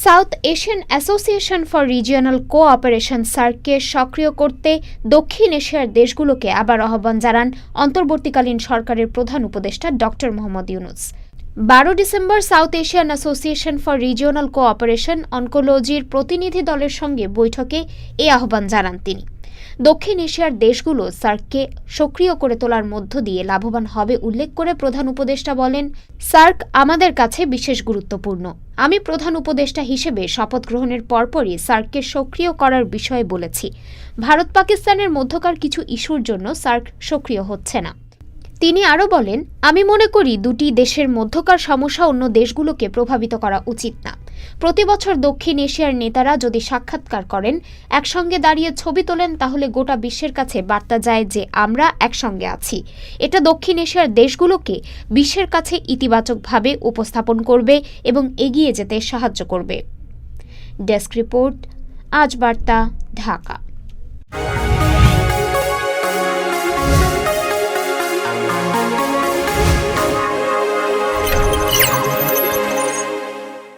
South Asian Association for Regional Cooperation সার্ককে সক্রিয় করতে দক্ষিণ এশিয়ার দেশগুলোকে আবার আহ্বান জানান অন্তর্বর্তীকালীন সরকারের প্রধান উপদেষ্টা doctor Mohammad Yunus. 12 December South Asian Association for Regional Cooperation অনকোলজির প্রতিনিধি দলের সঙ্গে বৈঠকে এ আহ্বান জানান তিনি। দক্ষিণ এশিয়ার দেশগুলো সার্ককে সক্রিয় করে তোলার মধ্য দিয়ে লাভবান হবে উল্লেখ করে প্রধান উপদেষ্টা বলেন, সার্ক আমাদের কাছে বিশেষ গুরুত্বপূর্ণ। আমি প্রধান উপদেষ্টা হিসেবে শপথ গ্রহণের পরপরই সার্ককে সক্রিয় করার বিষয়ে বলেছি। ভারত পাকিস্তানের মধ্যকার কিছু ইস্যুর জন্য সার্ক সক্রিয় হচ্ছে না। তিনি আরও বলেন, আমি মনে করি দুটি দেশের মধ্যকার সমস্যা অন্য দেশগুলোকে প্রভাবিত করা উচিত না। প্রতি বছর দক্ষিণ এশিয়ার নেতারা যদি সাক্ষাৎকার করেন, একসঙ্গে দাঁড়িয়ে ছবি তোলেন, তাহলে গোটা বিশ্বের কাছে বার্তা যায় যে আমরা একসঙ্গে আছি। এটা দক্ষিণ এশিয়ার দেশগুলোকে বিশ্বের কাছে ইতিবাচকভাবে উপস্থাপন করবে এবং এগিয়ে যেতে সাহায্য করবে। ডেস্ক রিপোর্ট, আজ বার্তা, ঢাকা।